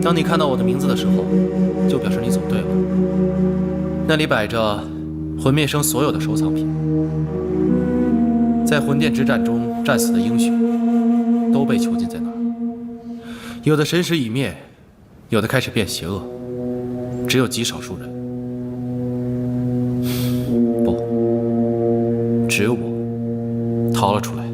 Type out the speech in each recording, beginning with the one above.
当你看到我的名字的时候，就表示你走对了。那里摆着魂灭生所有的收藏品，在魂殿之战中战死的英雄，都被囚禁在那儿。有的神识已灭，有的开始变邪恶，只有极少数人，不，只有我逃了出来。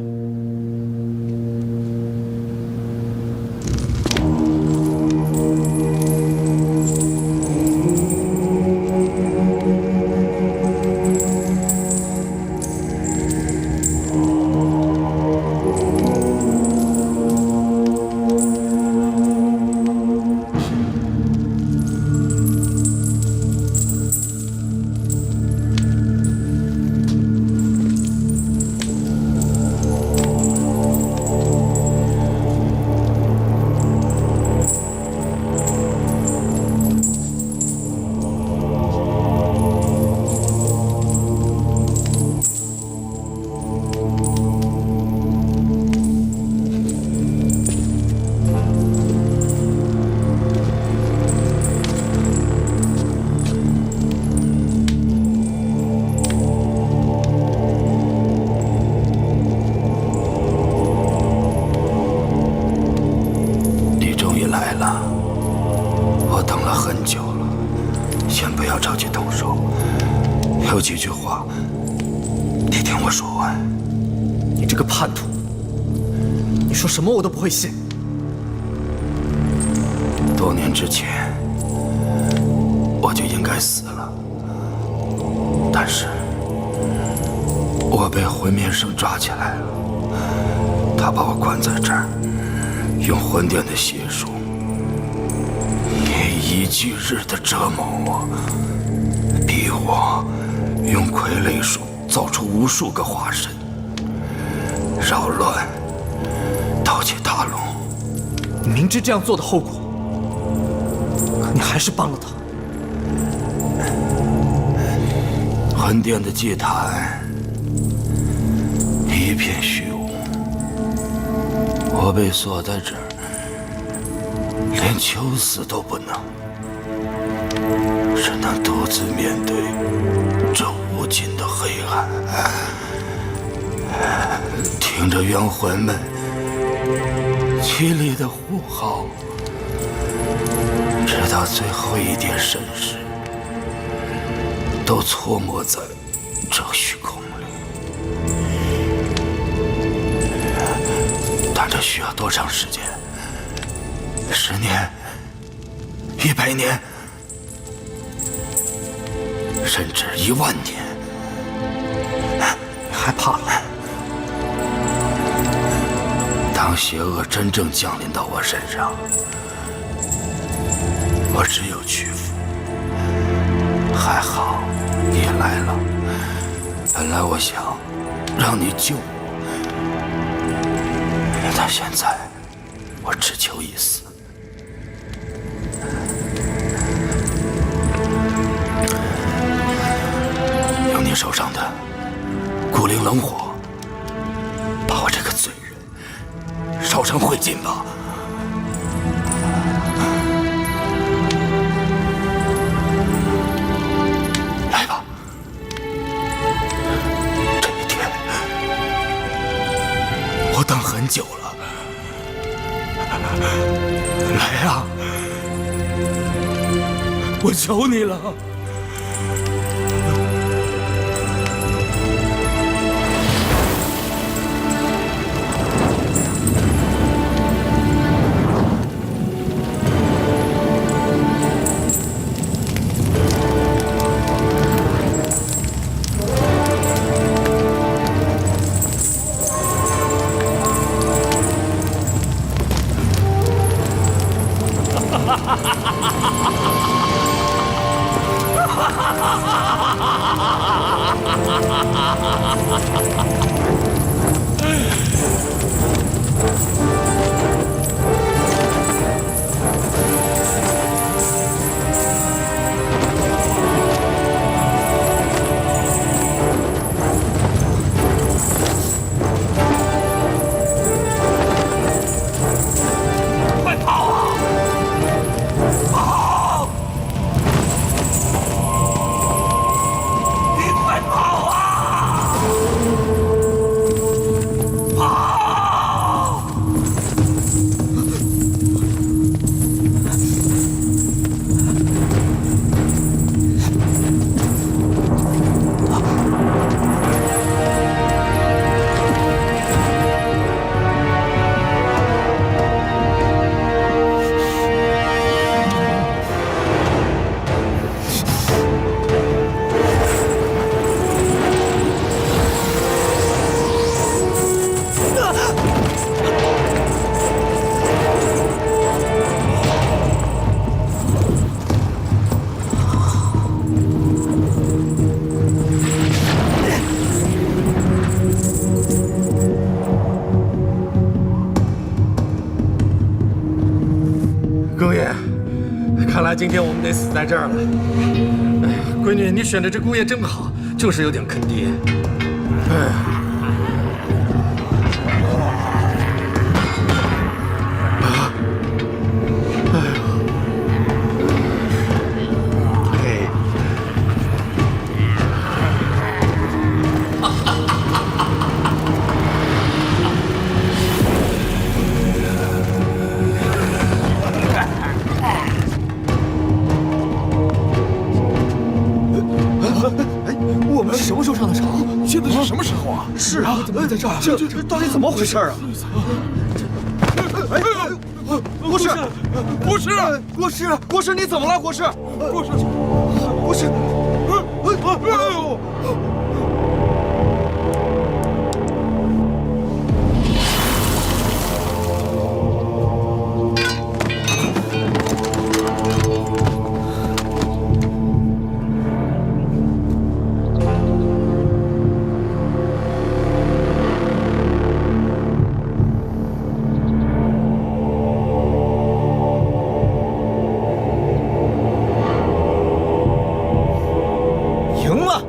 有几句话，你听我说完。你这个叛徒，你说什么我都不会信。多年之前，我就应该死了，但是我被魂灭生抓起来了，他把我关在这儿，用魂殿的邪术，一俱日的折磨我，逼我用傀儡术造出无数个化身，扰乱，盗窃大龙。你明知这样做的后果，可你还是帮了他。魂殿的祭坛一片虚无，我被锁在这儿，连求死都不能，只能独自面对这无尽的黑暗，听着冤魂们凄厉的呼号，直到最后一点神识都错没在这虚空里。但这需要多长时间？10年、100年，甚至10000年。你害怕了？当邪恶真正降临到我身上，我只有屈服。还好你来了，本来我想让你救我，但现在我只求一死。用你手上的骨灵冷火，把我这个罪人烧成灰烬吧。来吧，这一天我等很久了。来啊，我求你了。姑爷，看来今天我们得死在这儿了。哎呀，闺女，你选的这姑爷真好，就是有点坑爹。哎呀。 我们什么时候上的场？现在是什么时候啊？是啊，怎么会在这儿？这到底怎么回事啊？国师，国师，国师，国师，你怎么了？国师，国师，国师，哎呦！ 赢了！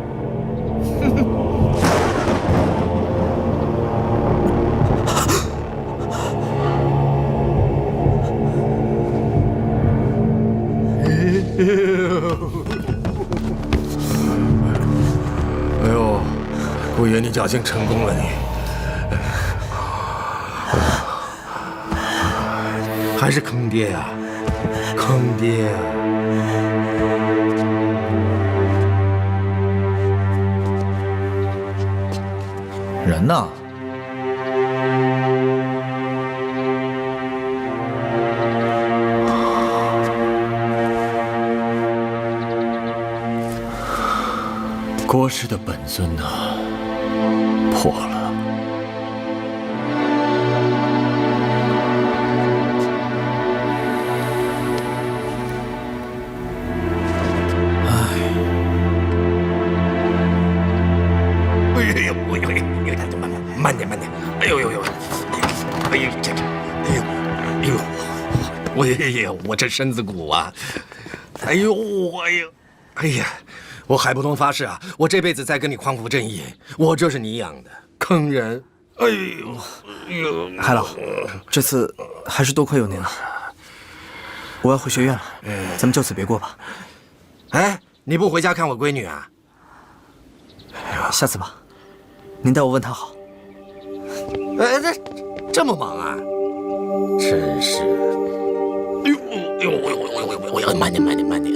哎呦，姑爷，你侥幸成功了你，还是坑爹呀，坑爹呀！ 人呢？国师的本尊呢？破了。慢点，慢点！哎呦呦呦！哎呦这，哎呦，哎呦！我呀，我这身子骨啊！哎呦，哎呦，哎呀！我海不东发誓啊，我这辈子再跟你匡扶正义，我就是你养的，坑人！哎呦，哎呦！海老，这次还是多亏有您了。我要回学院了，咱们就此别过吧。哎，你不回家看我闺女啊？下次吧，您代我问她好。 哎，这么忙啊？真是！哎呦哎呦哎呦！慢点，慢点，慢点！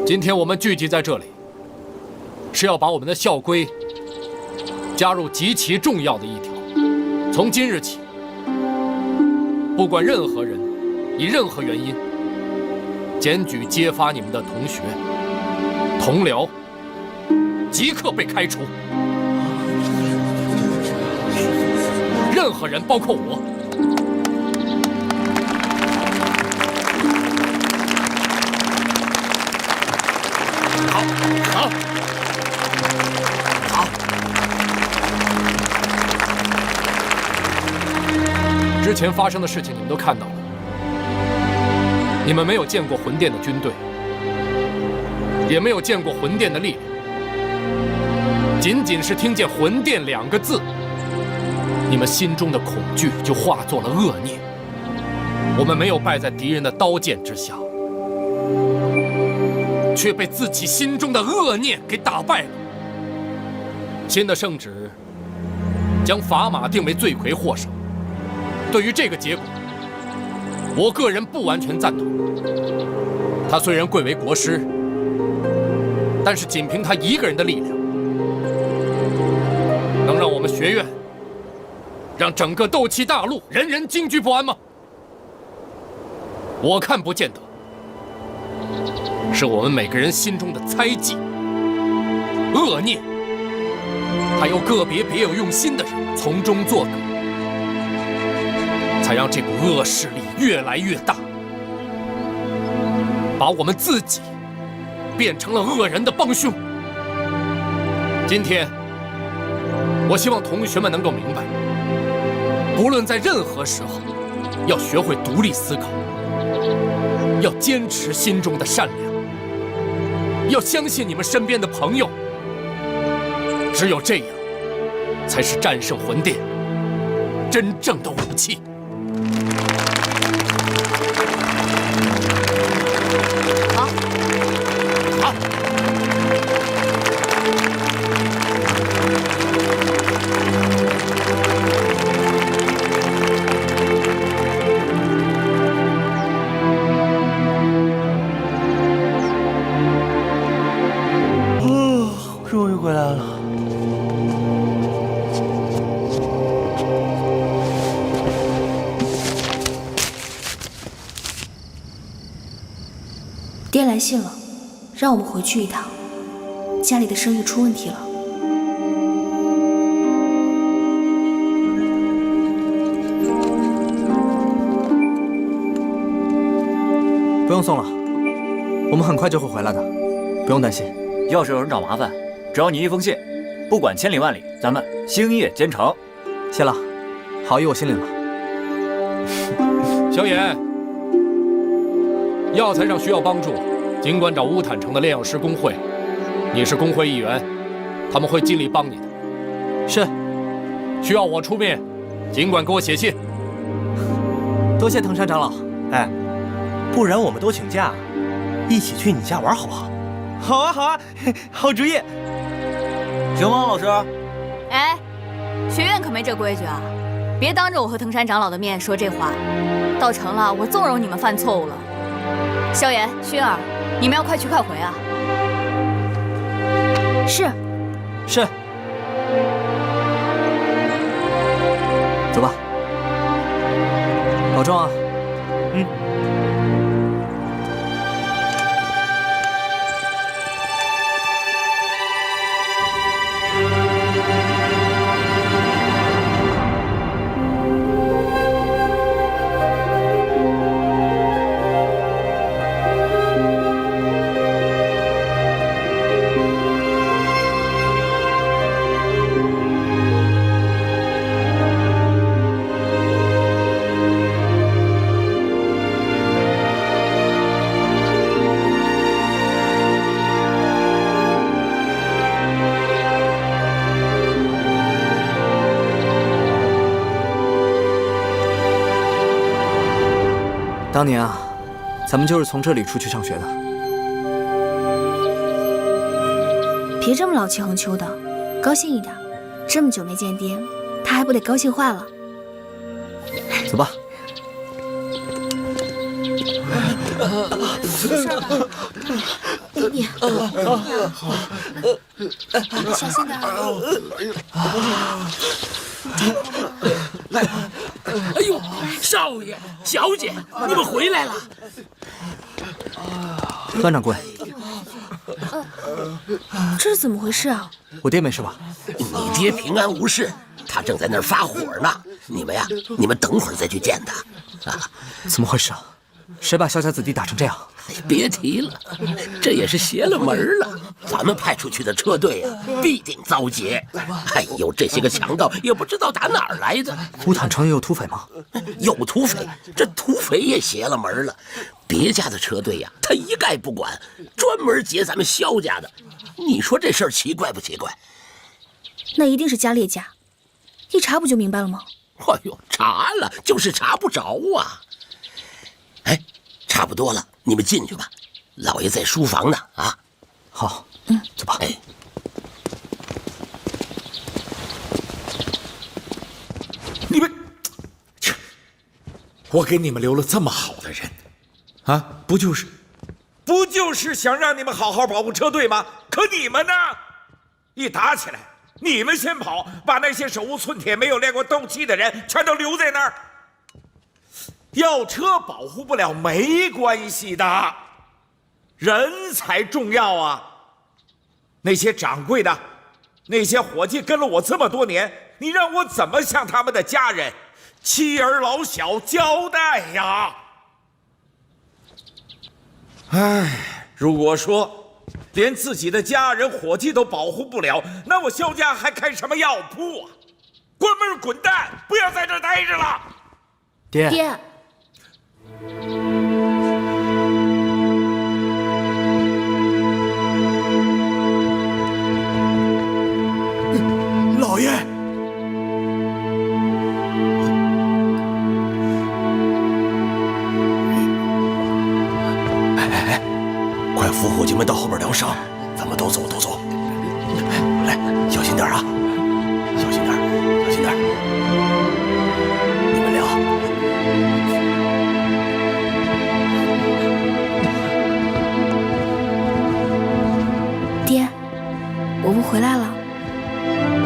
今天我们聚集在这里，是要把我们的校规加入极其重要的一条：从今日起，不管任何人以任何原因检举揭发你们的同学、同僚，即刻被开除。任何人，包括我。 好，之前发生的事情你们都看到了，你们没有见过魂殿的军队，也没有见过魂殿的力量，仅仅是听见魂殿2个字，你们心中的恐惧就化作了恶念。我们没有败在敌人的刀剑之下。 却被自己心中的恶念给打败了。新的圣旨将砝码定为罪魁祸首。对于这个结果，我个人不完全赞同。他虽然贵为国师，但是仅凭他一个人的力量，能让我们学院，让整个斗气大陆人人惊惧不安吗？我看不见得。 是我们每个人心中的猜忌、恶念，还有个别别有用心的人从中作梗，才让这股恶势力越来越大，把我们自己变成了恶人的帮凶。今天，我希望同学们能够明白，不论在任何时候，要学会独立思考，要坚持心中的善良，要相信你们身边的朋友。只有这样，才是战胜魂殿真正的武器。好，好。终于回来了。爹来信了，让我们回去一趟，家里的生意出问题了。不用送了，我们很快就会回来的，不用担心。要是有人找麻烦，只要你一封信，不管千里万里，咱们星夜兼程。谢了，好意我心领了。萧炎，药材上需要帮助，尽管找乌坦城的炼药师工会，你是工会一员，他们会尽力帮你的。是，需要我出面，尽管给我写信。多谢藤山长老。哎，不然我们都请假，一起去你家玩好不好？好啊，好啊，好主意。行吗，老师？哎，学院可没这规矩啊！别当着我和藤山长老的面说这话，到成了我纵容你们犯错误了。萧炎、薰儿，你们要快去快回啊！是，是。走吧，保重啊。嗯。当年啊，咱们就是从这里出去上学的。别这么老气横秋的，高兴一点。这么久没见爹，他还不得高兴坏了？走吧。你小心点来，哎呦，少爷、小姐，你们回来了。段掌柜，这是怎么回事啊？我爹没事吧？你爹平安无事，他正在那儿发火呢。你们呀，你们等会儿再去见他。啊，怎么回事啊？谁把萧家子弟打成这样？别提了，这也是邪了门了。咱们派出去的车队呀，必定遭劫。哎呦，这些个强盗也不知道打哪儿来的。乌坦城也有土匪吗？有土匪，这土匪也邪了门了。别家的车队呀，他一概不管，专门劫咱们萧家的。你说这事儿奇怪不奇怪？那一定是家列家，一查不就明白了吗？哎呦，查了就是查不着啊。哎，差不多了，你们进去吧，老爷在书房呢。啊，好，走吧。哎，你们，我给你们留了这么好的人，啊，不就是想让你们好好保护车队吗？可你们呢，一打起来，你们先跑，把那些手无寸铁、没有练过斗气的人全都留在那儿。要车保护不了没关系的，人才重要啊！那些掌柜的，那些伙计跟了我这么多年，你让我怎么向他们的家人、妻儿老小交代呀？唉，如果说连自己的家人、伙计都保护不了，那我萧家还开什么药铺啊？关门滚蛋，不要在这儿待着了。爹，爹，老爷，快扶伙计们到后边疗伤，咱们都走，都走。来，小心点啊，小心点，小心点。你们俩，爹，我不回来了。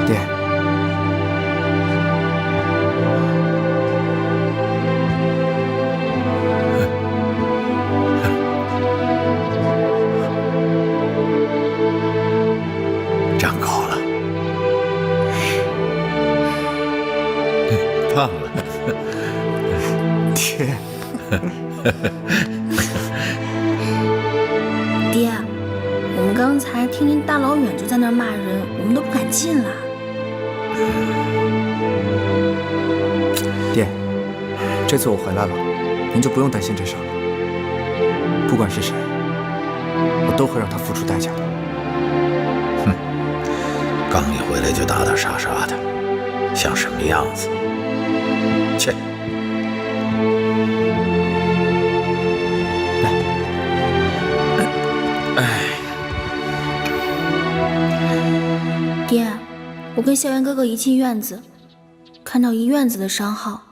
爹，长高了，胖了。爹，爹，我们刚才听您大老远就在那儿骂人，我们都不敢进来。爹，这次我回来了，您就不用担心这事儿了。不管是谁，我都会让他付出代价的。刚一回来就打打杀杀的，像什么样子？切！爹，我跟萧炎哥哥一进院子，看到一院子的伤号，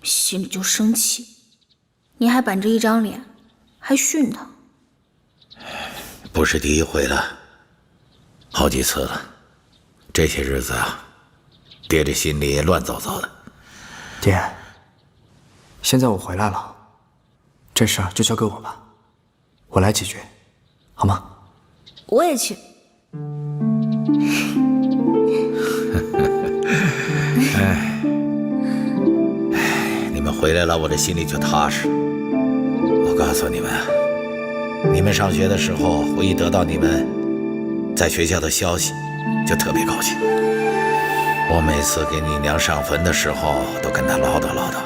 心里就生气。你还板着一张脸，还训他。不是第一回了，好几次了。这些日子啊，爹这心里乱糟糟的。爹，现在我回来了，这事儿就交给我吧，我来解决，好吗？我也去。你们回来了，我这心里就踏实。我告诉你们，你们上学的时候，我一得到你们在学校的消息，就特别高兴。我每次给你娘上坟的时候，都跟她唠叨唠叨。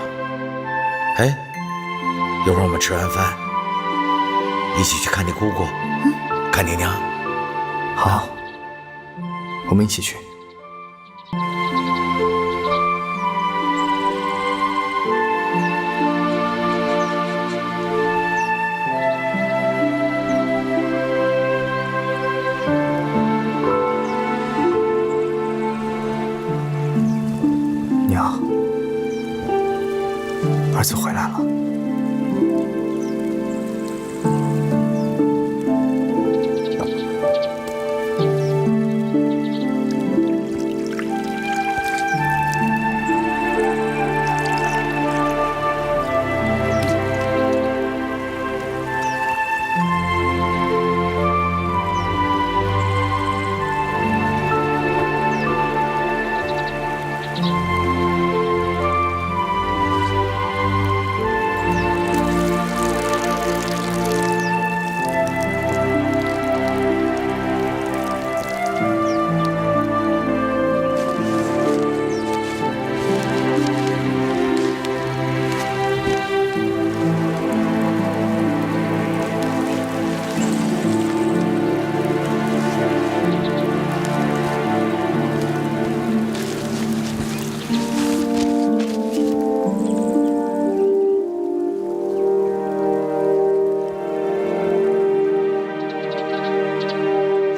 哎，一会儿我们吃完饭，一起去看你姑姑，看你娘。好，我们一起去。娘，儿子回来了。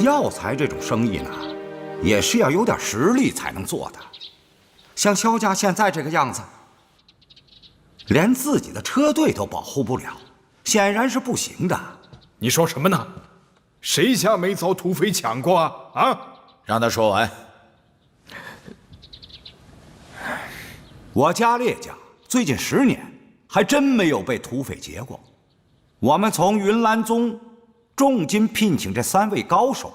药材这种生意呢，也是要有点实力才能做的。像萧家现在这个样子，连自己的车队都保护不了，显然是不行的。你说什么呢？谁家没遭土匪抢过啊？啊！让他说完。我家列家最近10年还真没有被土匪劫过。我们从云岚宗重金聘请这3位高手，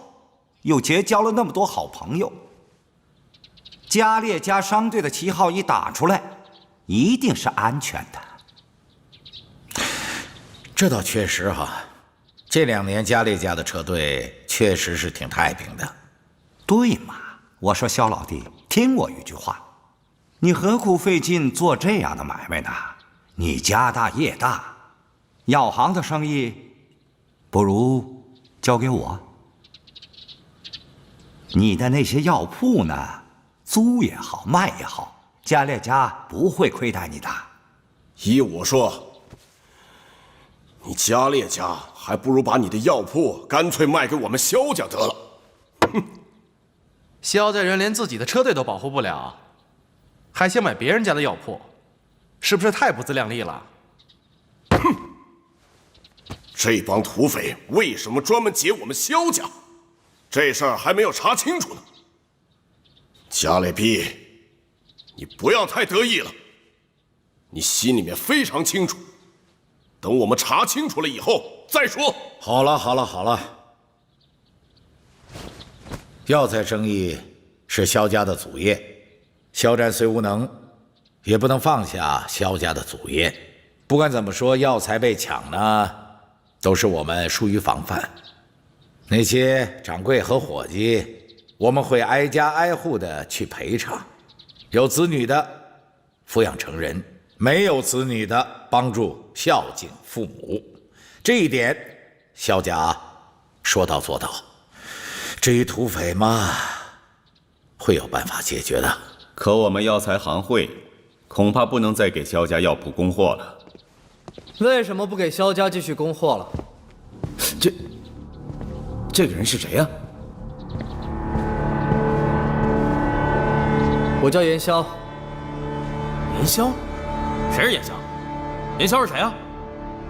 又结交了那么多好朋友。加列家商队的旗号一打出来，一定是安全的。这倒确实哈，这2年加列家的车队确实是挺太平的。对嘛？我说肖老弟，听我一句话，你何苦费劲做这样的买卖呢？你家大业大，药行的生意，不如交给我。你的那些药铺呢，租也好，卖也好，加列家不会亏待你的。依我说，你加列家还不如把你的药铺干脆卖给我们萧家得了。哼！萧家人连自己的车队都保护不了，还想买别人家的药铺，是不是太不自量力了？哼！这帮土匪为什么专门劫我们萧家？这事儿还没有查清楚呢。加列比，你不要太得意了，你心里面非常清楚。等我们查清楚了以后再说。好了好了好了，药材生意是萧家的祖业，萧战虽无能，也不能放下萧家的祖业。不管怎么说，药材被抢呢，都是我们疏于防范。那些掌柜和伙计，我们会挨家挨户的去赔偿。有子女的抚养成人，没有子女的帮助孝敬父母。这一点，萧家说到做到。至于土匪嘛，会有办法解决的。可我们药材行会恐怕不能再给萧家药铺供货了。为什么不给萧家继续供货了？这个人是谁呀？我叫严萧。严萧？谁是严萧？严萧是谁啊？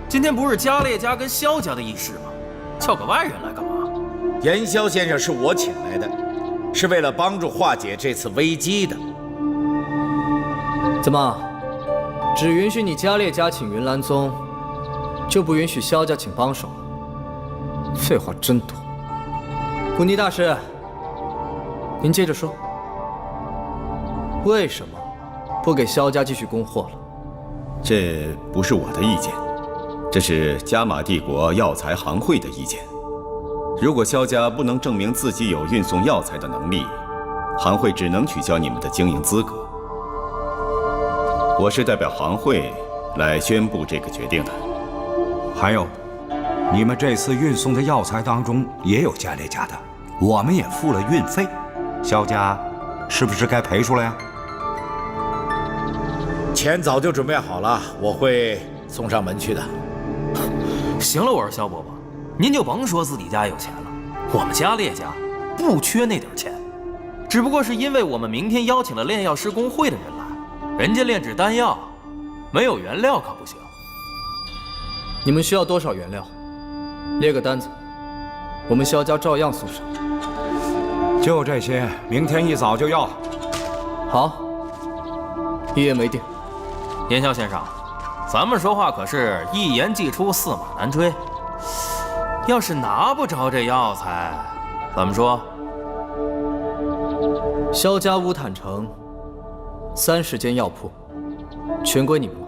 今天不是加列家跟萧家的议事吗？叫个外人来干嘛？严萧先生是我请来的，是为了帮助化解这次危机的。怎么，只允许你加列家请云岚宗，就不允许萧家请帮手？废话真多。古尼大师，您接着说，为什么不给萧家继续供货了？这不是我的意见，这是加玛帝国药材行会的意见。如果萧家不能证明自己有运送药材的能力，行会只能取消你们的经营资格。我是代表行会来宣布这个决定的。还有，你们这次运送的药材当中也有加列家的，我们也付了运费，萧家是不是该赔出来呀？钱早就准备好了，我会送上门去的。行了，我说萧伯伯，您就甭说自己家有钱了，我们加列家不缺那点钱，只不过是因为我们明天邀请了炼药师工会的人来，人家炼制丹药没有原料可不行。你们需要多少原料？列个单子，我们萧家照样送上。就这些，明天一早就要。好，一言为定。严萧先生，咱们说话可是一言既出，驷马难追。要是拿不着这药材，怎么说？萧家乌坦城30间药铺，全归你们了。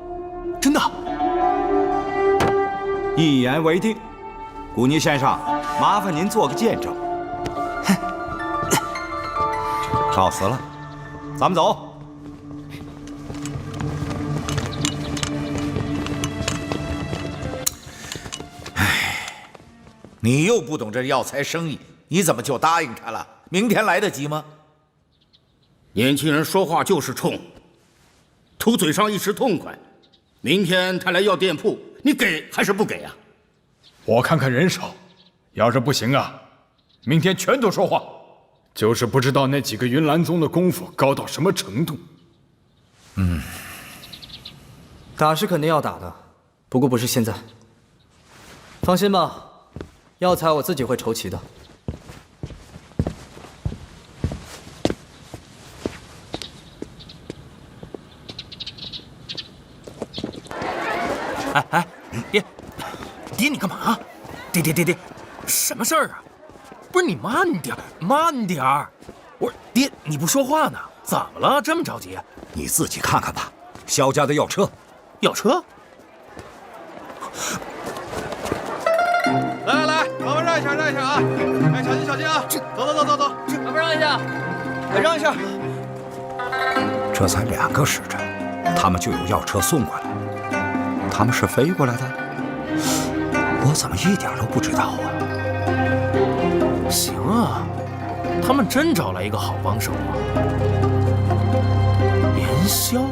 真的？一言为定。古尼先生，麻烦您做个见证。少死了，咱们走。你又不懂这药材生意，你怎么就答应他了？明天来得及吗？年轻人说话就是冲，图嘴上一时痛快。明天他来要店铺，你给还是不给啊？我看看人手，要是不行啊，明天全都说话。就是不知道那几个云岚宗的功夫高到什么程度。打是肯定要打的，不过不是现在。放心吧，药材我自己会筹齐的。哎，爹，你干嘛？爹，什么事儿啊？不是你慢点，慢点儿！我说爹，你不说话呢？怎么了？这么着急？你自己看看吧。萧家的要车，要车？来来来，麻烦让一下，让一下啊！哎，小心小心啊！走走走走走，麻烦让一下，哎，让一下。这才2个时辰，他们就有要车送过来。他们是飞过来的？我怎么一点都不知道啊？行啊，他们真找来一个好帮手啊！连萧，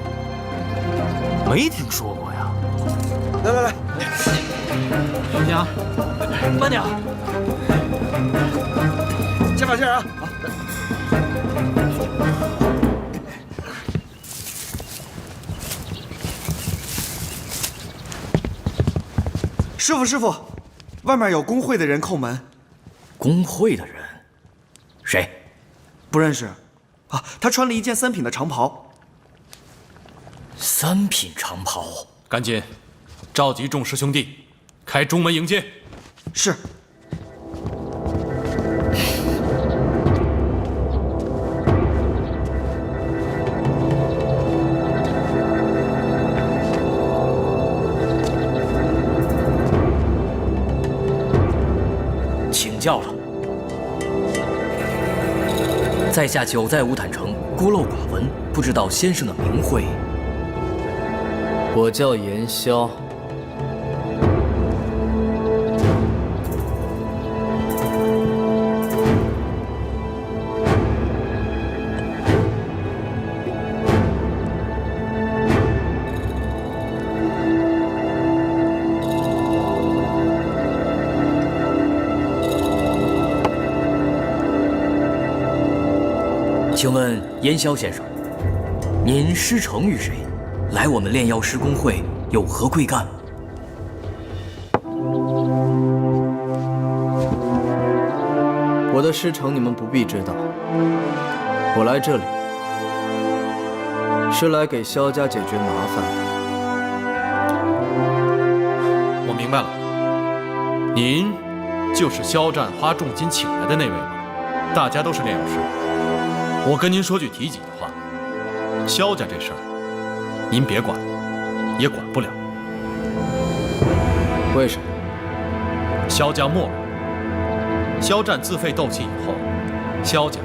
没听说过呀。来来来，小心啊，慢点。先把劲啊！师傅，师傅，外面有工会的人叩门。工会的人？谁？不认识。啊，他穿了一件3品的长袍。3品长袍？赶紧召集众师兄弟，开中门迎接。是。请教了。在下久在乌坦城，孤陋寡闻，不知道先生的名讳。我叫严萧。请问严萧先生，您师承于谁？来我们炼药师公会有何贵干？我的师承你们不必知道。我来这里是来给萧家解决麻烦的。我明白了，您就是肖战花重金请来的那位吗？大家都是炼药师。我跟您说句提己的话，萧家这事儿，您别管，也管不了。为什么？萧家没落，肖战自废斗气以后，萧家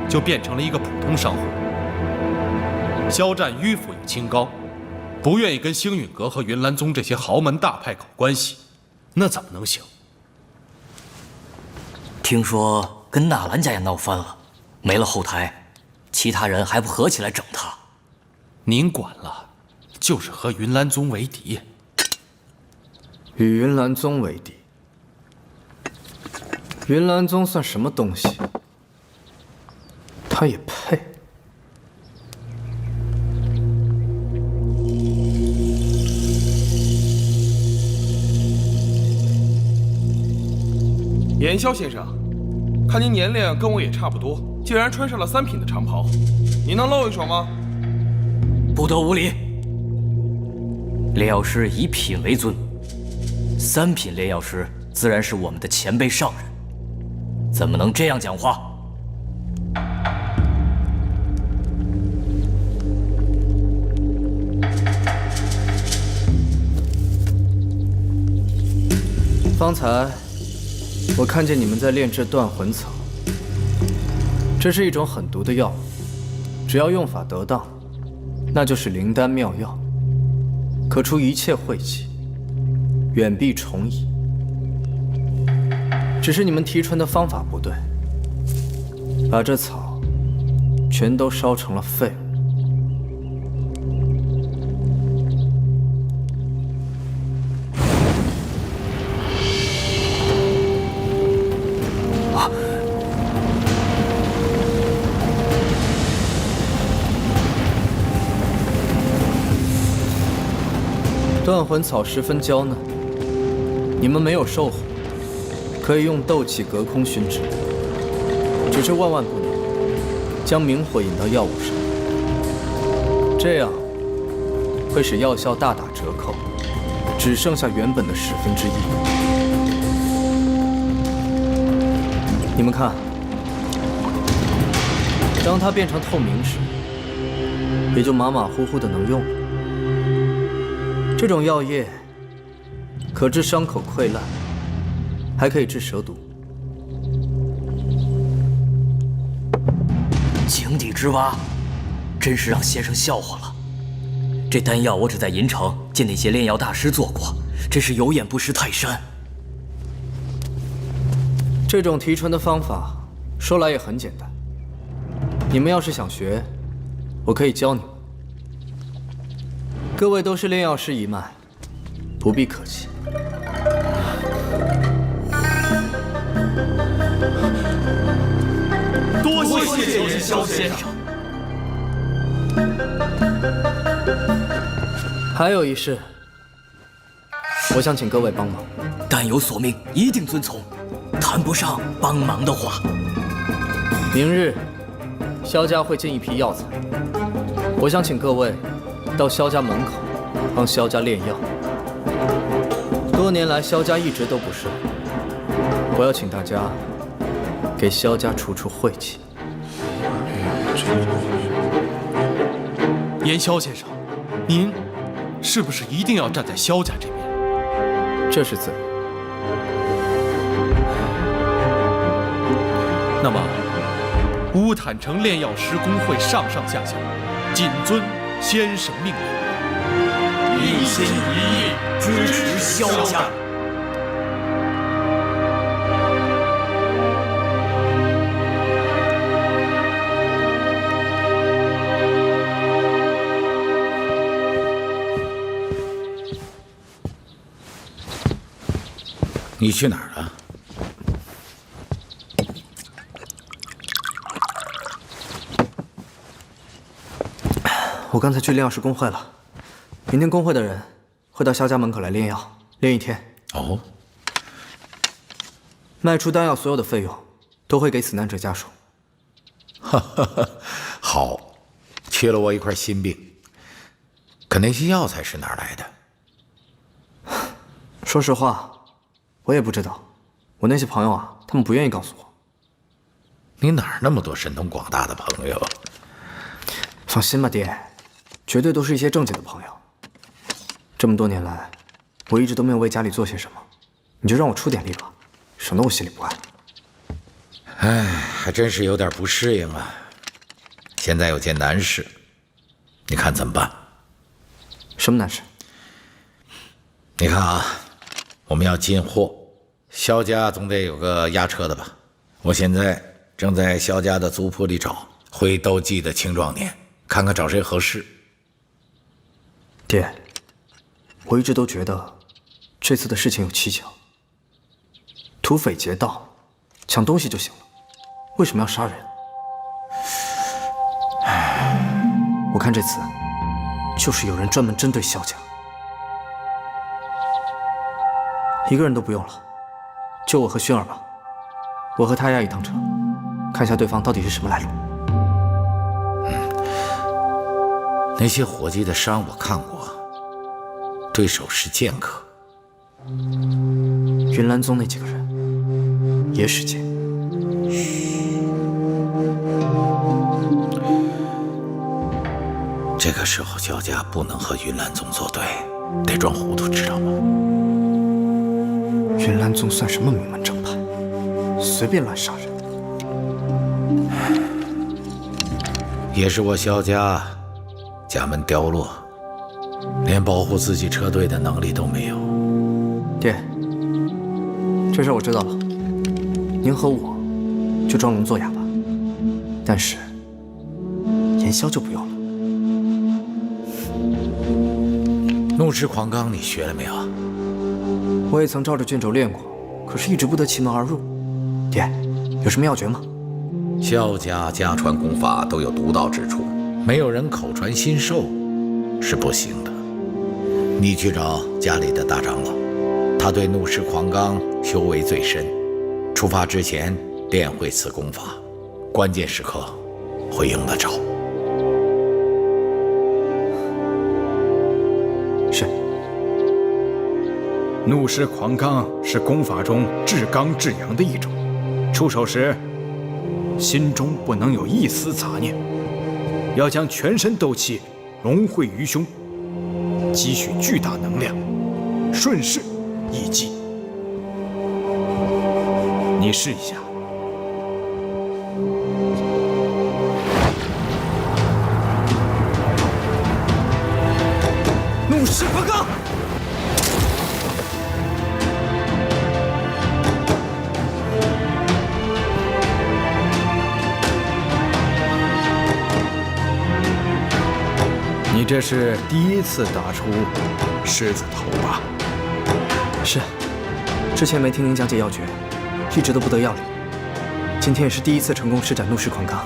就变成了一个普通商户。肖战迂腐又清高，不愿意跟星陨阁和云岚宗这些豪门大派搞关系，那怎么能行？听说跟纳兰家也闹翻了，没了后台。其他人还不合起来整他？您管了，就是和云岚宗为敌。与云岚宗为敌？云岚宗算什么东西？他也配？严萧先生，看您年龄跟我也差不多，竟然穿上了3品的长袍，您能露一手吗？不得无礼！炼药师以品为尊，3品炼药师自然是我们的前辈上人，怎么能这样讲话？方才我看见你们在炼制断魂草，这是一种狠毒的药物，只要用法得当，那就是灵丹妙药，可除一切晦气，远避虫蚁。只是你们提纯的方法不对，把这草全都烧成了废物。断魂草十分娇嫩，你们没有兽火，可以用斗气隔空熏制，只是万万不能将明火引到药物上，这样会使药效大打折扣，只剩下原本的1/10。你们看，当它变成透明时，也就马马虎虎的能用了。这种药液可治伤口溃烂，还可以治蛇毒。井底之蛙，真是让先生笑话了。这丹药我只在银城见那些炼药大师做过，真是有眼不识泰山。这种提纯的方法说来也很简单，你们要是想学，我可以教你们。各位都是炼药师一脉，不必客气。多谢萧先生。还有一事，我想请各位帮忙。但有所命，一定遵从。谈不上帮忙的话，明日萧家会进一批药材，我想请各位到萧家门口帮萧家炼药。多年来萧家一直都不顺，我要请大家给萧家除除晦气。严萧先生，您是不是一定要站在萧家这边？这是自然。那么，乌坦城炼药师工会上上下下谨遵先生命令，一心一意支持萧家。你去哪儿了？我刚才去炼药师工会了，明天工会的人会到萧家门口来炼药，炼一天。哦，卖出丹药所有的费用都会给死难者家属。哈哈哈，好，缺了我一块心病。可那些药材是哪儿来的？说实话，我也不知道。我那些朋友啊，他们不愿意告诉我。你哪儿那么多神通广大的朋友？放心吧，爹。绝对都是一些正经的朋友。这么多年来，我一直都没有为家里做些什么，你就让我出点力吧，省得我心里不安。哎，还真是有点不适应啊。现在有件难事，你看怎么办？什么难事？你看啊，我们要进货，萧家总得有个押车的吧？我现在正在萧家的族谱里找会斗技的青壮年，看看找谁合适。爹，我一直都觉得这次的事情有蹊跷。土匪劫道，抢东西就行了，为什么要杀人？我看这次就是有人专门针对萧家。一个人都不用了，就我和薰儿吧。我和他押一趟车，看一下对方到底是什么来路。那些伙计的伤我看过，对手是剑客。云岚宗那几个人也使剑。这个时候萧家不能和云岚宗作对，得装糊涂，知道吗？云岚宗算什么名门正派？随便乱杀人。也是我萧家家门凋落，连保护自己车队的能力都没有。爹，这事我知道了，您和我就装聋作哑吧。但是严萧就不用了。怒斥狂罡你学了没有？我也曾照着卷轴练过，可是一直不得其门而入。爹，有什么要诀吗？萧家家传功法都有独到之处，没有人口传心授是不行的。你去找家里的大长老，他对怒斥狂罡修为最深，出发之前练会此功法，关键时刻会用得着。是。怒斥狂罡是功法中至刚至阳的一种，出手时，心中不能有一丝杂念，要将全身斗气融汇于胸，积蓄巨大能量，顺势一击。你试一下。怒狮狂罡！你这是第一次打出狮子头吧？是，之前没听您讲解要诀，一直都不得要领。今天也是第一次成功施展怒狮狂罡。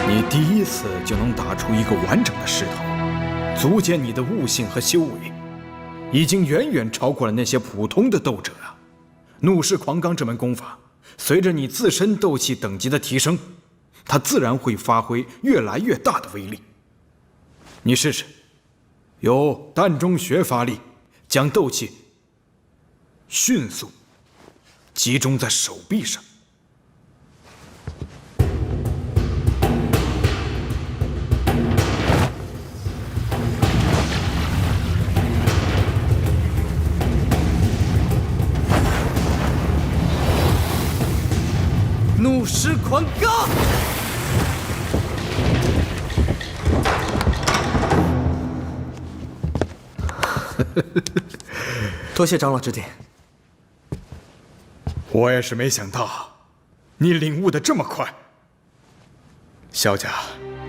你第一次就能打出一个完整的狮头，足见你的悟性和修为已经远远超过了那些普通的斗者啊！怒狮狂罡这门功法，随着你自身斗气等级的提升，它自然会发挥越来越大的威力。你试试，由膻中穴发力，将斗气迅速集中在手臂上。怒狮狂罡！多谢长老指点。我也是没想到，你领悟的这么快。萧家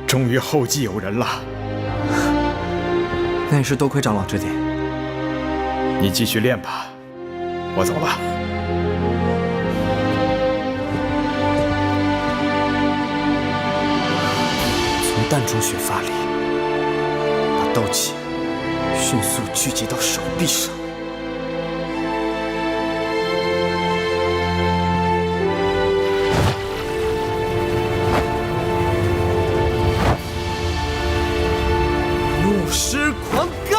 终于后继有人了。那也是多亏长老指点。你继续练吧，我走了。从膻中穴发力，把斗气迅速聚集到手臂上。怒狮狂罡！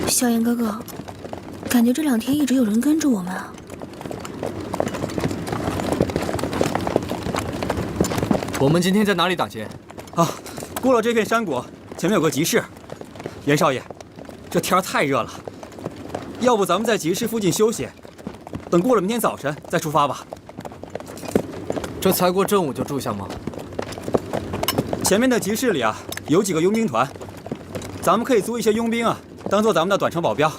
萧炎哥哥，感觉这2天一直有人跟着我们啊。我们今天在哪里打劫？啊，过了这片山谷，前面有个集市。严少爷，这天儿太热了，要不咱们在集市附近休息，等过了明天早晨再出发吧。这才过正午就住下吗？前面的集市里啊，有几个佣兵团，咱们可以租一些佣兵啊，当做咱们的短程保镖。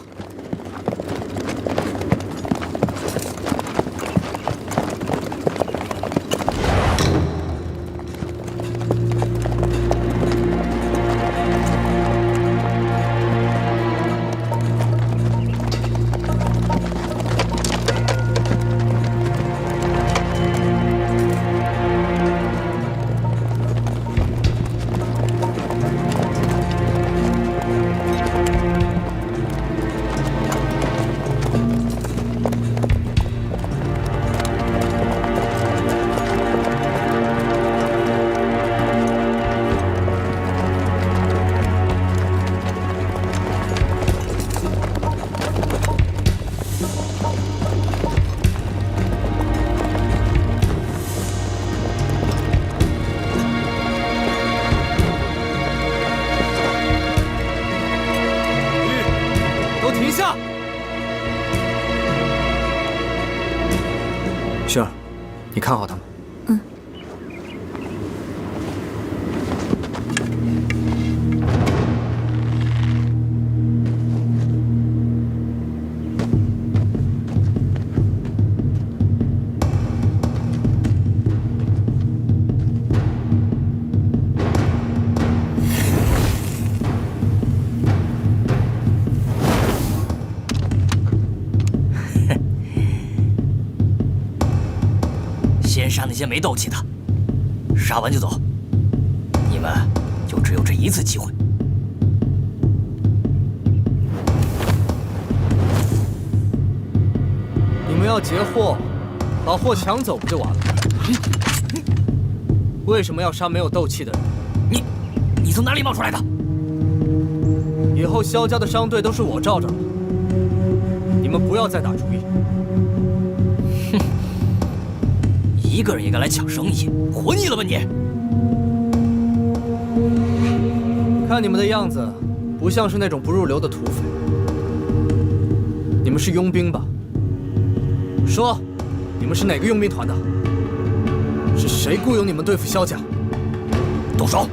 停下！薰儿，你看好他们。嗯。先杀那些没斗气的，杀完就走。你们就只有这一次机会。你们要劫货，把货抢走不就完了？为什么要杀没有斗气的人？你从哪里冒出来的？以后萧家的商队都是我罩着了，你们不要再打主意。一个人也敢来抢生意，活腻了吧你？看你们的样子，不像是那种不入流的土匪。你们是佣兵吧？说，你们是哪个佣兵团的？是谁雇佣你们对付萧家？动手！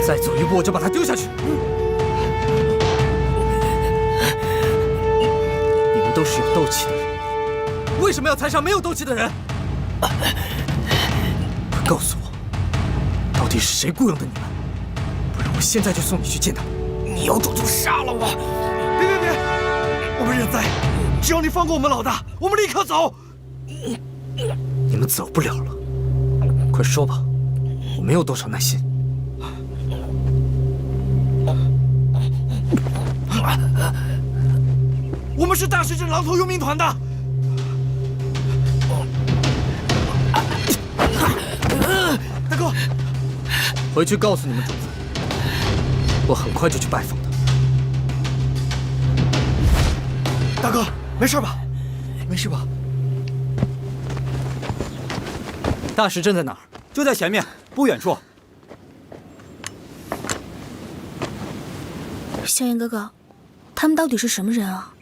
再走一步我就把他丢下去！你们都是有斗气的人，为什么要残杀没有斗气的人？快告诉我，到底是谁雇佣的你们？不然我现在就送你去见他。你有种就杀了我！别！我们认栽，只要你放过我们老大，我们立刻走。你们走不了了，快说吧，我没有多少耐心。我们是大石镇狼头佣兵团的。大哥，回去告诉你们主子，我很快就去拜访他。大哥，没事吧？没事吧？大石镇在哪儿？就在前面，不远处。萧炎哥哥，他们到底是什么人啊？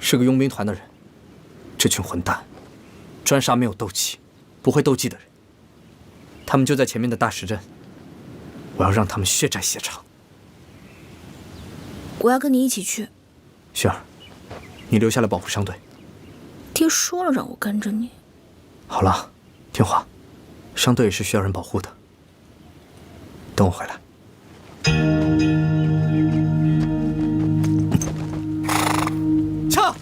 是个佣兵团的人。这群混蛋，专杀没有斗气、不会斗技的人。他们就在前面的大石镇，我要让他们血债血偿。我要跟你一起去。薰儿，你留下来保护商队。爹说了让我跟着你。好了，听话，商队也是需要人保护的。等我回来。撤！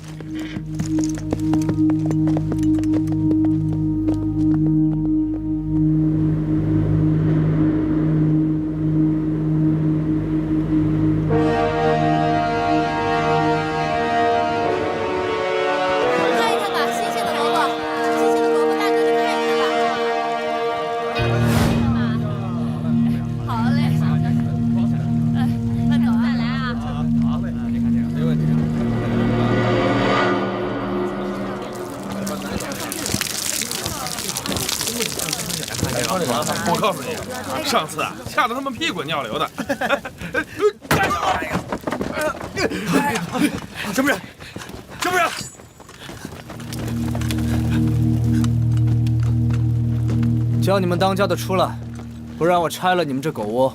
我告诉你，上次啊，吓得他们屁滚尿流的。什么人？什么人？叫你们当家的出来，不然我拆了你们这狗窝。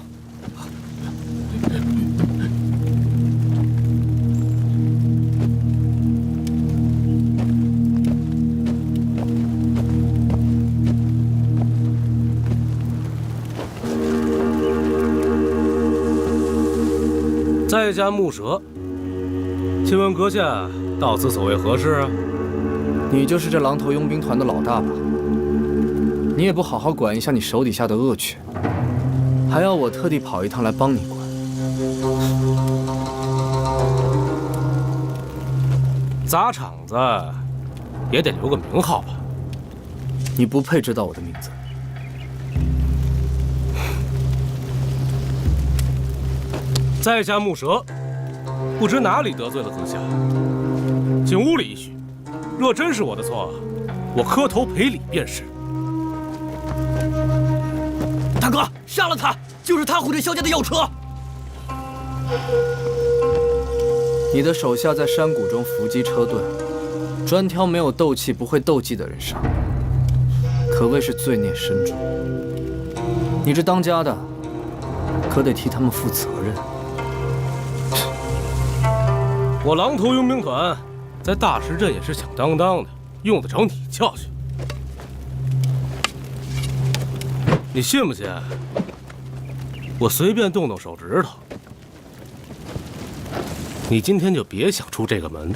在家木蛇，请问阁下到此所为何事啊？你就是这狼头佣兵团的老大吧？你也不好好管一下你手底下的恶犬，还要我特地跑一趟来帮你管。砸场子也得留个名号吧？你不配知道我的名字。在下木蛇，不知哪里得罪了阁下，进屋里一叙。若真是我的错，我磕头赔礼便是。大哥，杀了他！就是他护着萧家的要车。你的手下在山谷中伏击车队，专挑没有斗气、不会斗技的人杀，可谓是罪孽深重。你这当家的，可得替他们负责任。我狼头佣兵团在大石镇也是响当当的，用得着你教训？你信不信？我随便动动手指头，你今天就别想出这个门。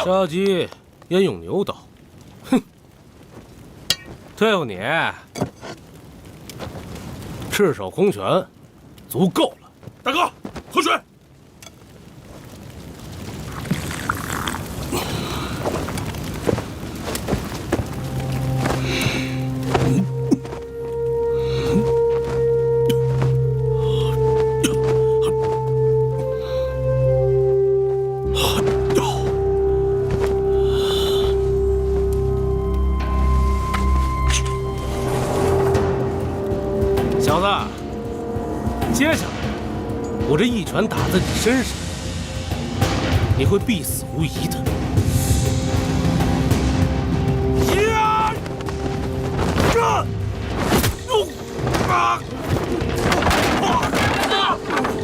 杀鸡焉用牛刀？哼！对付你，赤手空拳，足够了。大哥，喝水。小子，接下来我这一拳打在你身上，你会必死无疑的。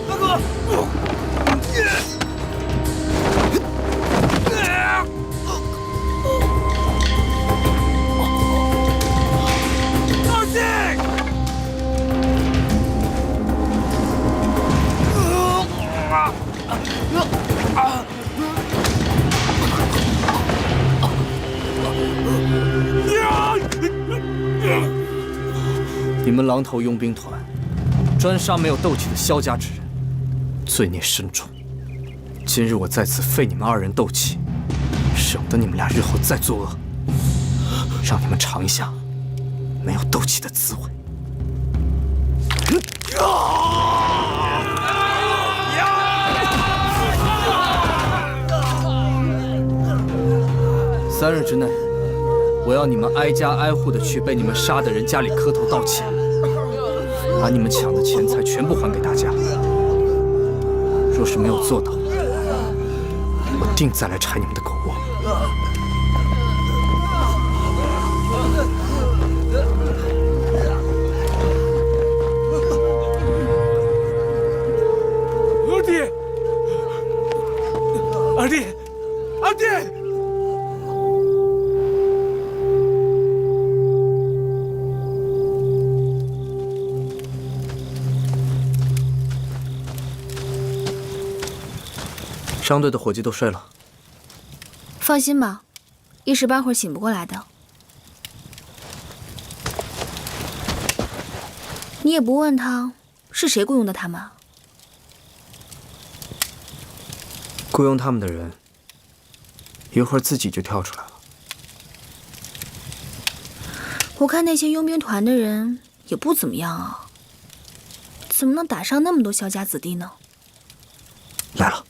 大哥，二弟。你们狼头佣兵团专杀没有斗气的萧家之人，罪孽深重。今日我在此废你们二人斗气，省得你们俩日后再作恶，让你们尝一下没有斗气的滋味。3日之内，我要你们挨家挨户的去被你们杀的人家里磕头道歉，把你们抢的钱财全部还给大家。若是没有做到，我定再来拆你们的狗窝。二弟，二弟！商队的伙计都睡了。放心吧，一时半会儿醒不过来的。你也不问他是谁雇佣的他们？雇佣他们的人，一会儿自己就跳出来了。我看那些佣兵团的人也不怎么样啊，怎么能打伤那么多萧家子弟呢？来了。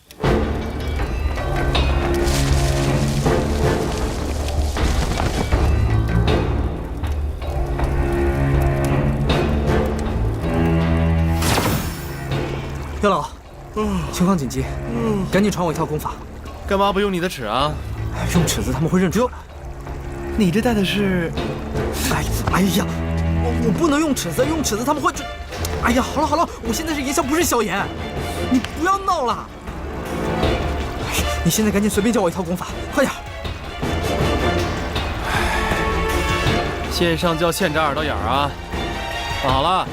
岳老，情况紧急，赶紧传我一套功法。干嘛不用你的尺啊？用尺子他们会认出来。你这带的是……哎呀，我不能用尺子，用尺子他们会……哎呀，好了好了，我现在是炎萧，不是萧炎，你不要闹了。你现在赶紧随便教我一套功法，快点。线上教线眨耳朵眼儿啊！放好了。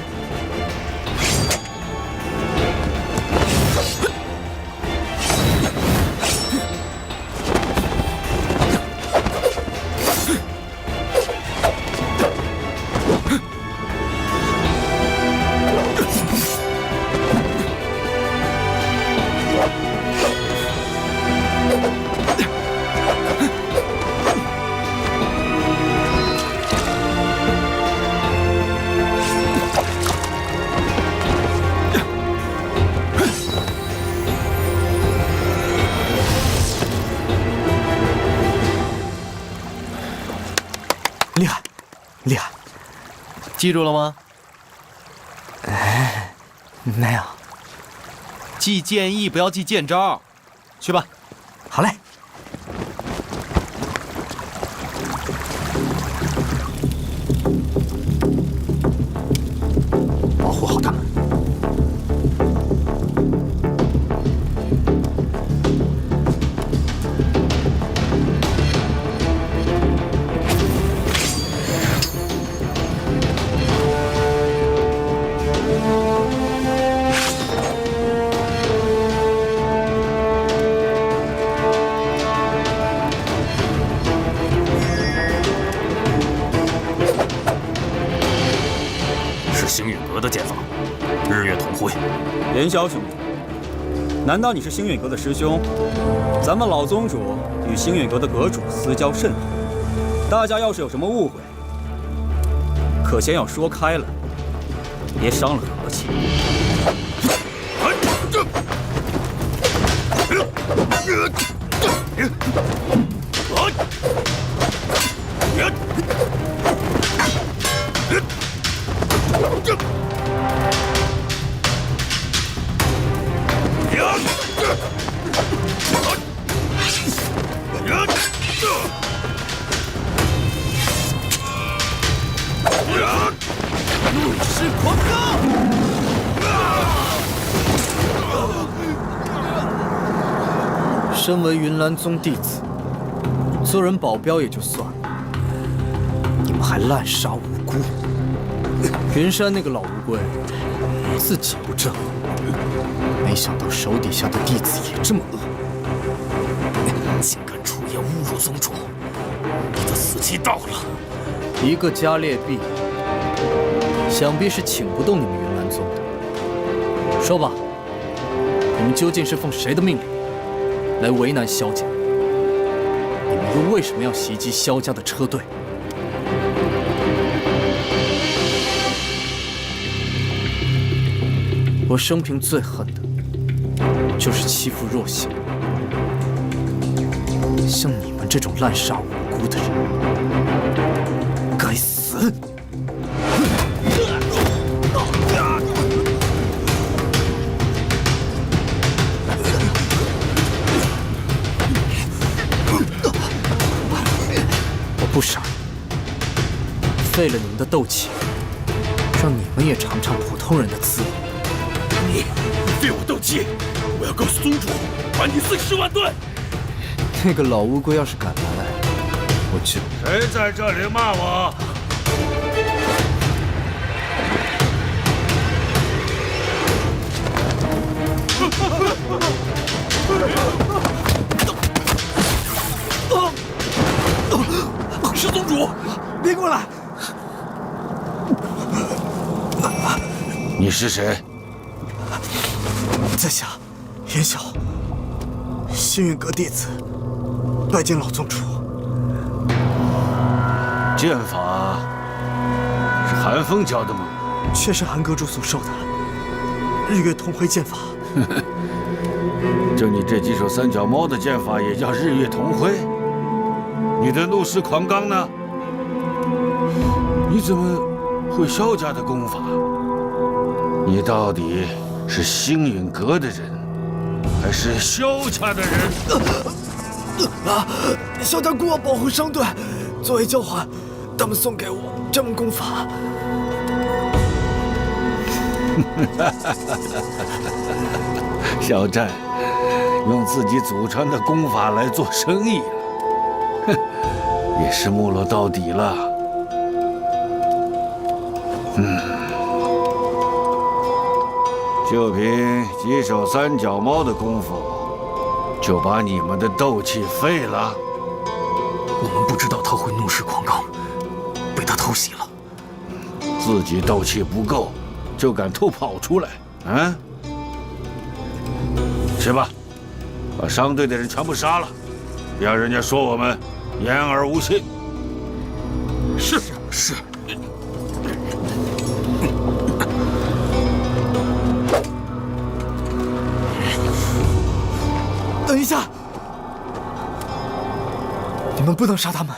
厉害，厉害，记住了吗？哎，没有。记剑意不要记剑招，去吧。好嘞。保护好他们。星陨阁的剑法，日月同辉。炎萧兄弟，难道你是星陨阁的师兄？咱们老宗主与星陨阁的阁主私交甚好，大家要是有什么误会，可先要说开了，别伤了和气。怒视狂罡！身为云岚宗弟子，做人保镖也就算了，你们还滥杀无辜。云山那个老乌龟，自己不正，没想到手底下的弟子也这么恶，竟敢出言侮辱宗主，你的死期到了！一个加列壁，想必是请不动你们云岚宗的。说吧，你们究竟是奉谁的命令来为难萧家？你们又为什么要袭击萧家的车队？我生平最恨的就是欺负弱小，像你们这种滥杀无辜的人，该死！我不傻，废了你们的斗气，让你们也尝尝普通人的滋味。你废我斗气！我要告诉宗主，还你40万盾！那个老乌龟要是敢来，我就……谁在这里骂我？是宗主，别过来！你是谁？在下炎萧，星陨阁弟子，拜见老宗主。剑法是寒风教的吗？却是寒阁主所授的日月同辉剑法。就你这几手三脚猫的剑法也叫日月同辉？你的怒视狂罡呢？你怎么会萧家的功法？你到底是星陨阁的人，还是萧家的人？萧家孤傲保护商队，作为交换，他们送给我这门功法。小寨用自己祖传的功法来做生意了，哼，也是没落到底了。就凭几手三脚猫的功夫，就把你们的斗气废了？我们不知道他会怒视狂罡，被他偷袭了。自己斗气不够，就敢偷跑出来？啊！去吧，把商队的人全部杀了，让人家说我们言而无信。是。等一下，你们不能杀他们。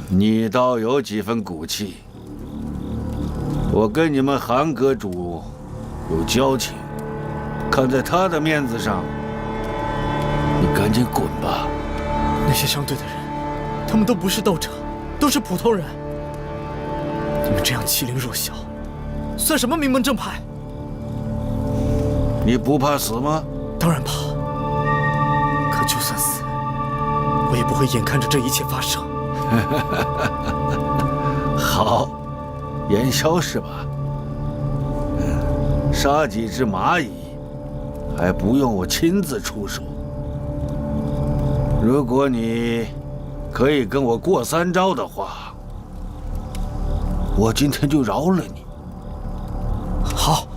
你倒有几分骨气。我跟你们韩阁主有交情，看在他的面子上，你赶紧滚吧。那些商队的人，他们都不是斗者，都是普通人。你们这样欺凌弱小，算什么名门正派？你不怕死吗？当然怕。可就算死，我也不会眼看着这一切发生。好，言消是吧？杀几只蚂蚁，还不用我亲自出手。如果你可以跟我过3招的话，我今天就饶了你。好。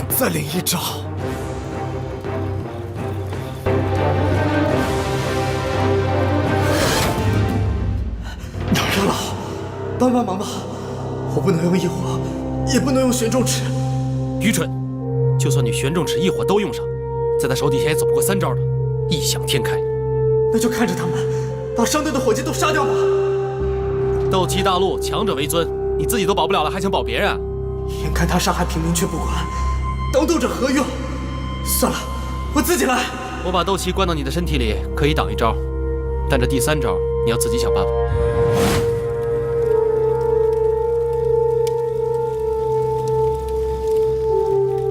再领一招！长老，帮帮忙吧！我不能用异火，也不能用玄重尺。愚蠢！就算你玄重尺、异火都用上，在他手底下也走不过3招的，异想天开。那就看着他们把商队的伙计都杀掉吧！斗气大陆，强者为尊，你自己都保不了了，还想保别人啊？眼看他杀害平民却不管。当斗者何用？算了，我自己来。我把斗气灌到你的身体里，可以挡一招，但这第3招你要自己想办法。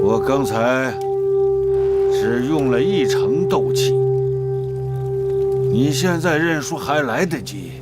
我刚才只用了1成斗气，你现在认输还来得及。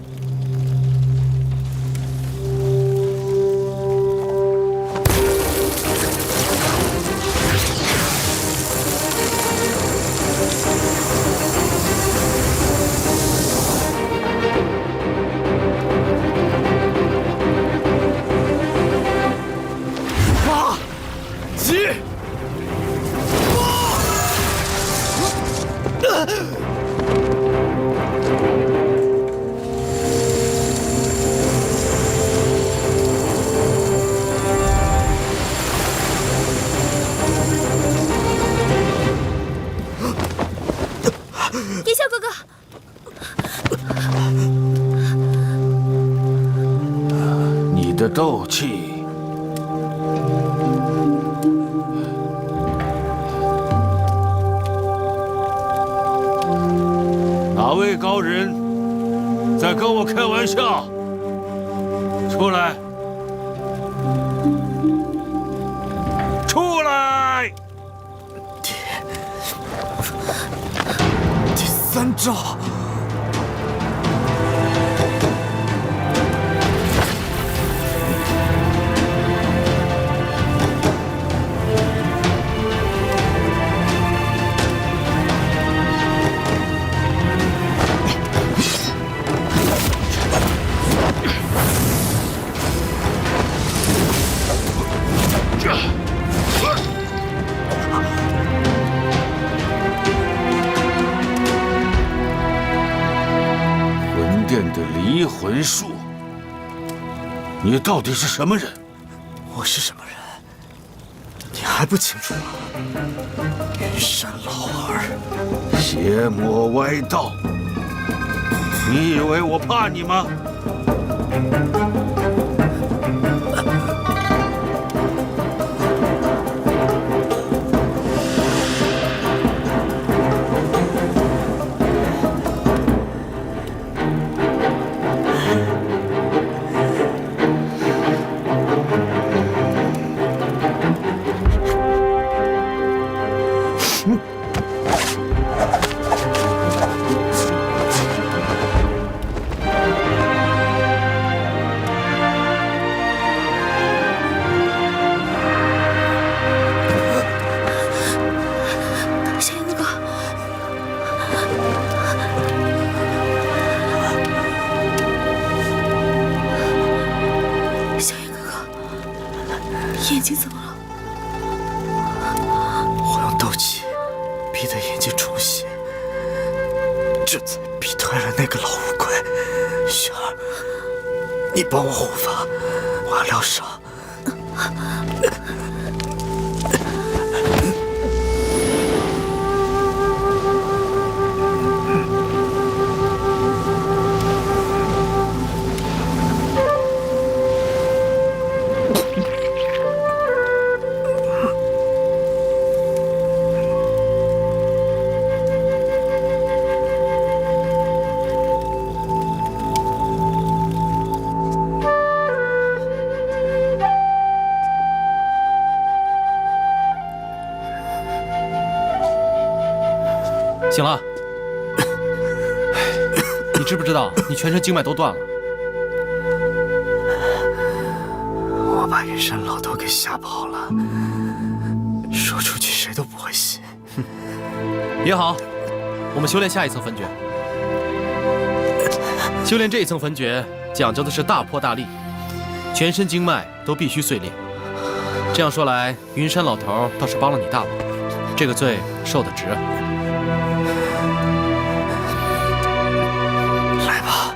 夜宵哥哥，你的斗气哪位高人在跟我开玩笑？出来！出来！第3招。神殿的离魂术，你到底是什么人？我是什么人？你还不清楚吗？云山老儿，邪魔歪道，你以为我怕你吗？眼睛怎么了？我用斗气逼得眼睛出血，这才逼退了那个老乌龟。雪儿，你帮我护法，我要疗伤。醒了，你知不知道你全身经脉都断了？我把云山老头给吓跑了，说出去谁都不会信。也好，我们修炼下一层焚诀。修炼这一层焚诀讲究的是大破大立，全身经脉都必须碎裂。这样说来，云山老头倒是帮了你大忙，这个罪受得值。来吧。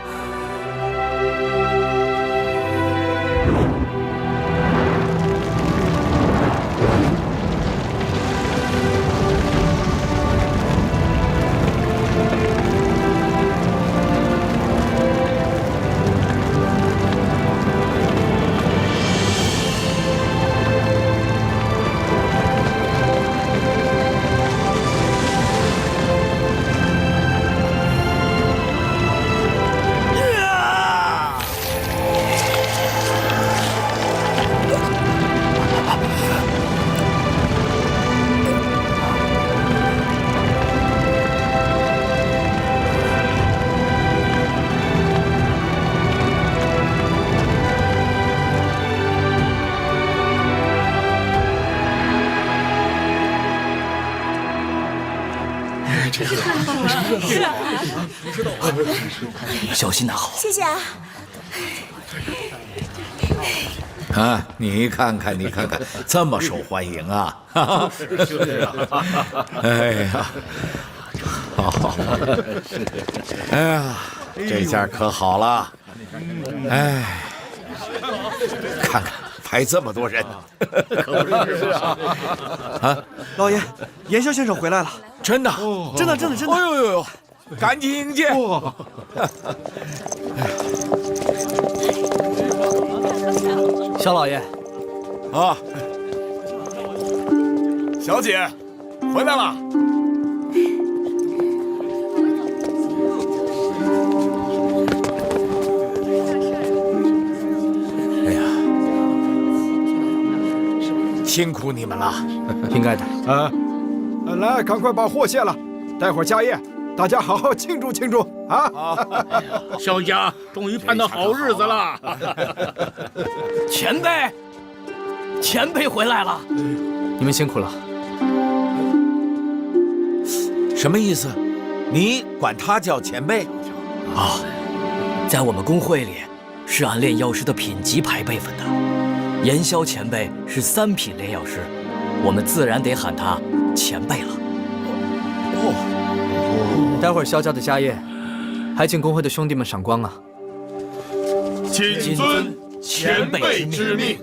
小心拿好。谢谢啊。啊，你看看，你看看，这么受欢迎啊！是啊。哎呀，好，哎呀，这下可好了。哎，看看排这么多人，可不是啊！啊，老爷，严萧先生回来了，真的，真的。哎呦，赶紧迎接！萧老爷，啊，小姐，回来了。哎呀，辛苦你们了，应该的。来，赶快把货卸了，待会儿家宴，大家好好庆祝庆祝啊！萧家终于盼到好日子了。前辈回来了，你们辛苦了。什么意思？你管他叫前辈？啊，在我们公会里是按炼药师的品级排辈分的。严萧前辈是3品炼药师，我们自然得喊他前辈了。待会儿萧家的家宴，还请工会的兄弟们赏光啊！谨遵前辈之命。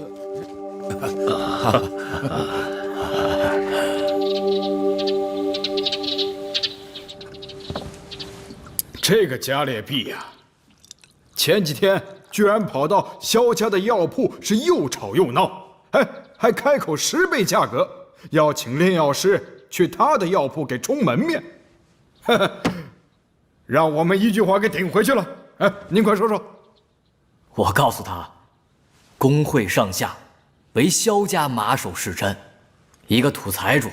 这个加列毕呀，前几天居然跑到萧家的药铺，是又吵又闹，还开口10倍价格，要请炼药师去他的药铺给充门面，让我们一句话给顶回去了。您快说说。我告诉他，工会上下唯萧家马首是瞻，一个土财主，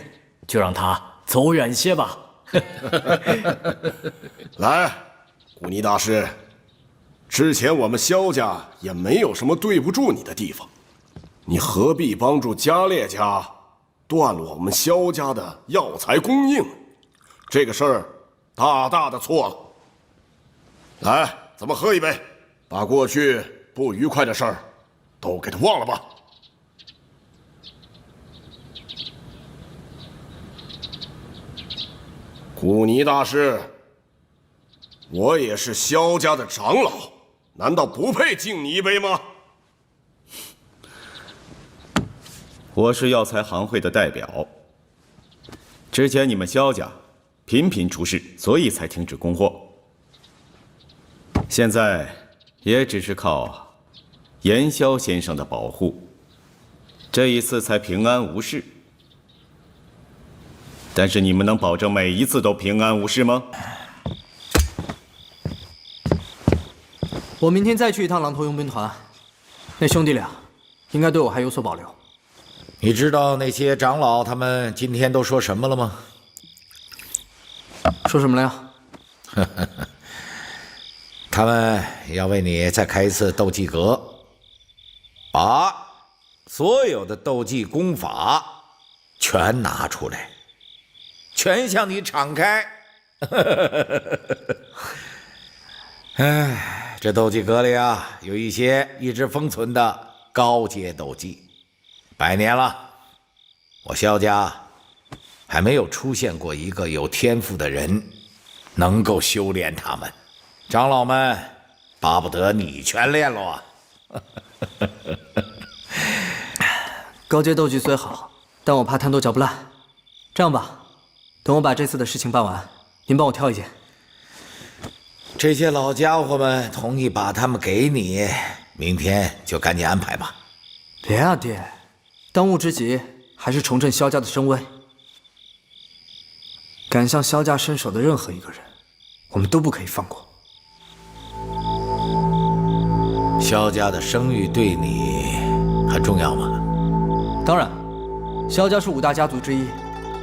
就让他走远些吧。来，古尼大师，之前我们萧家也没有什么对不住你的地方，你何必帮助加列家断了我们萧家的药材供应？这个事儿大大的错了。来，咱们喝一杯，把过去不愉快的事儿都给他忘了吧。古尼大师，我也是萧家的长老，难道不配敬你一杯吗？我是药材行会的代表。之前你们萧家频频出事，所以才停止供货。现在也只是靠严萧先生的保护，这一次才平安无事。但是你们能保证每一次都平安无事吗？我明天再去一趟狼头佣兵团，那兄弟俩应该对我还有所保留。你知道那些长老他们今天都说什么了吗？说什么了呀？他们要为你再开一次斗技阁，把所有的斗技功法全拿出来，全向你敞开。哎，这斗技阁里啊，有一些一直封存的高阶斗技，100年了，我萧家还没有出现过一个有天赋的人能够修炼他们。长老们巴不得你全练了啊！高阶斗技虽好，但我怕贪多嚼不烂。这样吧，等我把这次的事情办完，您帮我挑一件。这些老家伙们同意把他们给你，明天就赶紧安排吧。别啊，爹，当务之急还是重振萧家的声威。敢向萧家伸手的任何一个人，我们都不可以放过。萧家的声誉对你很重要吗？当然，萧家是5大家族之一，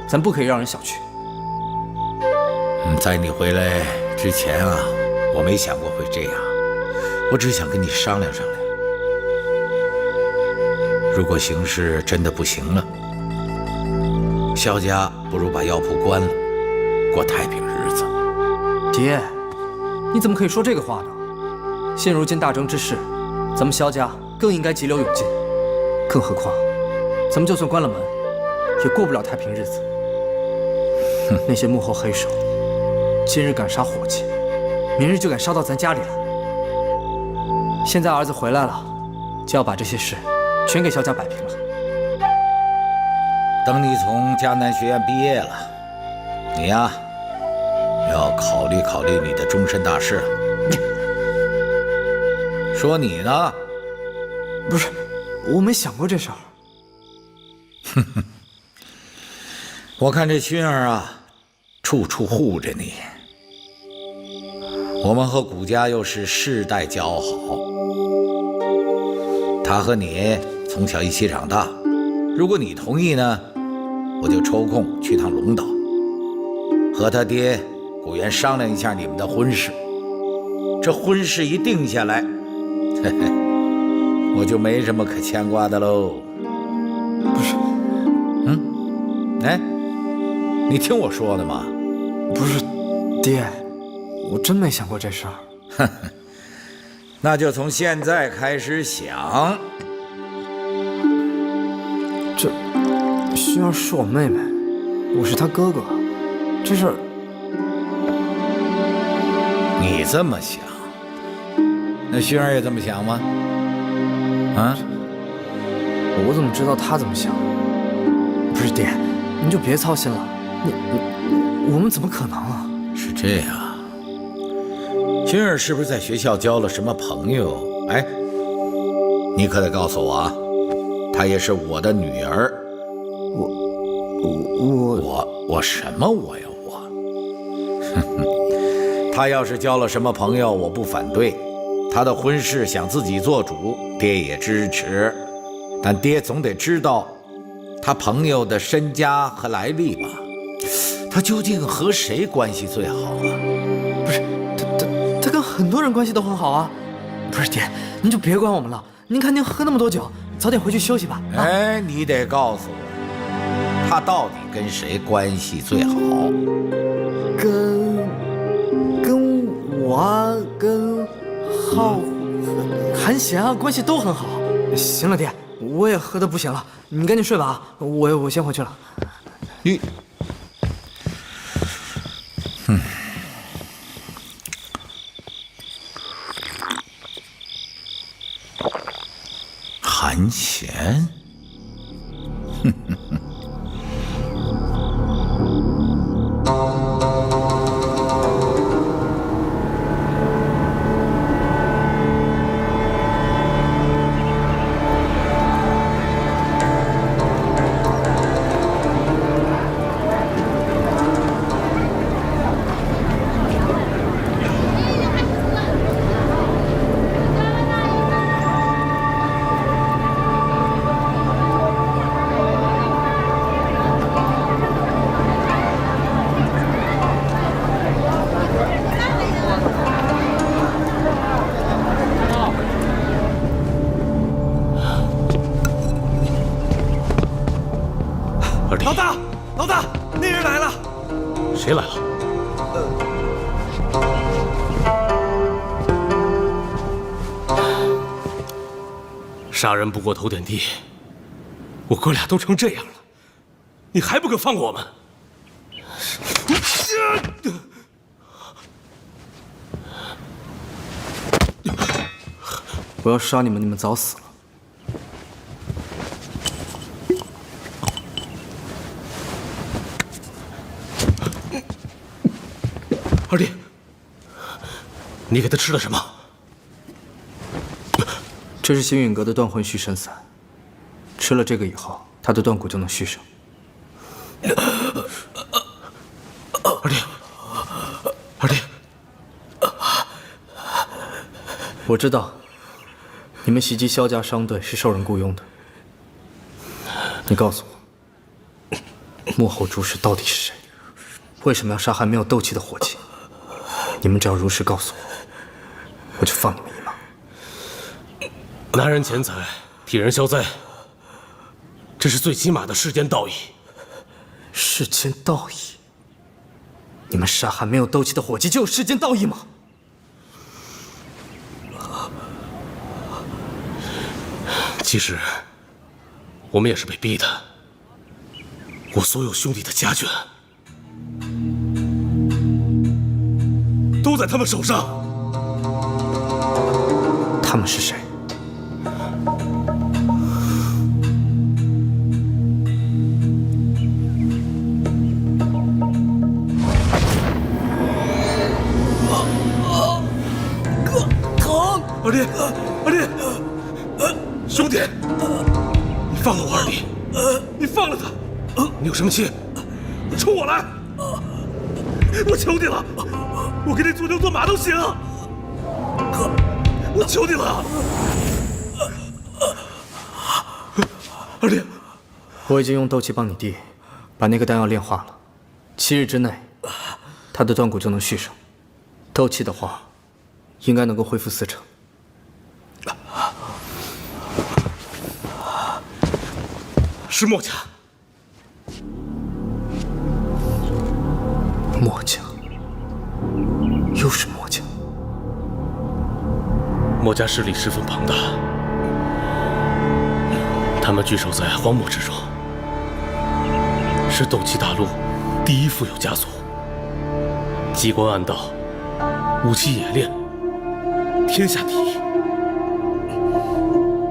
咱不可以让人小觑。在你回来之前啊，我没想过会这样，我只想跟你商量商量。如果形势真的不行了，萧家不如把药铺关了，过太平日子。爹，你怎么可以说这个话呢？现如今大争之势，咱们萧家更应该急流勇进。更何况，咱们就算关了门，也过不了太平日子。那些幕后黑手，今日敢杀伙计，明日就敢烧到咱家里来。现在儿子回来了，就要把这些事全给萧家摆平了。等你从迦南学院毕业了，你呀，要考虑考虑你的终身大事了。说你呢？不是，我没想过这事儿。哼哼，我看这薰儿啊，处处护着你。我们和古家又是世代交好，他和你从小一起长大。如果你同意呢，我就抽空去趟龙岛，和他爹古元商量一下你们的婚事。这婚事一定下来，嘿嘿，我就没什么可牵挂的喽。不是，哎，你听我说的嘛。不是，爹，我真没想过这事儿。哼，那就从现在开始想。这薰儿是我妹妹，我是她哥哥，这事儿你这么想，那薰儿也这么想吗？啊？我怎么知道他怎么想？不是爹，您就别操心了。我们怎么可能啊？是这样，薰儿是不是在学校交了什么朋友？哎，你可得告诉我啊，她也是我的女儿。我什么我呀我？她要是交了什么朋友，我不反对。她的婚事想自己做主，爹也支持。但爹总得知道她朋友的身家和来历吧？她究竟和谁关系最好啊？不是，他跟很多人关系都很好啊。不是爹，您就别管我们了。您看您喝那么多酒，早点回去休息吧。哎，你得告诉我，他到底跟谁关系最好？跟我啊，跟韩贤啊，关系都很好。行了，爹，我也喝得不行了，你赶紧睡吧啊，我先回去了。你，韩贤，老大，那人来了。谁来了？杀人不过头点地，我哥俩都成这样了，你还不肯放过我们？我要杀你们，你们早死了。二弟，你给他吃了什么？这是星陨阁的断魂续神散，吃了这个以后，他的断骨就能续上。二弟，我知道，你们袭击萧家商队是受人雇佣的。你告诉我，幕后主使到底是谁？为什么要杀害没有斗气的伙计？你们只要如实告诉我，我就放你们一马。拿人钱财，替人消灾，这是最起码的世间道义。世间道义？你们杀害没有斗气的伙计就有世间道义吗？其实，我们也是被逼的。我所有兄弟的家眷都在他们手上。他们是谁？疼！二弟，二弟，兄弟，你放了我二弟，你放了他。你有什么气，冲我来！我求你了，我给你做牛做马都行。我求你了，二弟。我已经用斗气帮你弟把那个丹药炼化了，7日之内，他的断骨就能续上。斗气的话，应该能够恢复4成。是墨家。墨家，又是墨家。墨家势力十分庞大，他们居守在荒漠之中，是斗气大陆第一富有家族。机关暗道，武器冶炼，天下第一。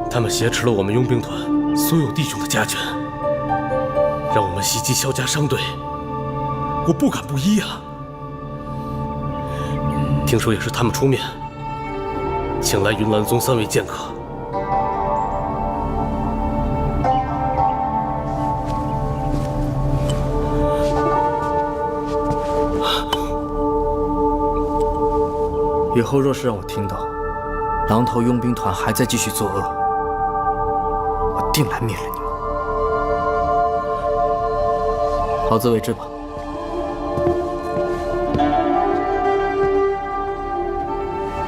他们挟持了我们佣兵团所有弟兄的家眷，让我们袭击萧家商队，我不敢不依啊。听说也是他们出面，请来云岚宗3位剑客。以后若是让我听到狼头佣兵团还在继续作恶，我定来灭了你们。好自为之吧。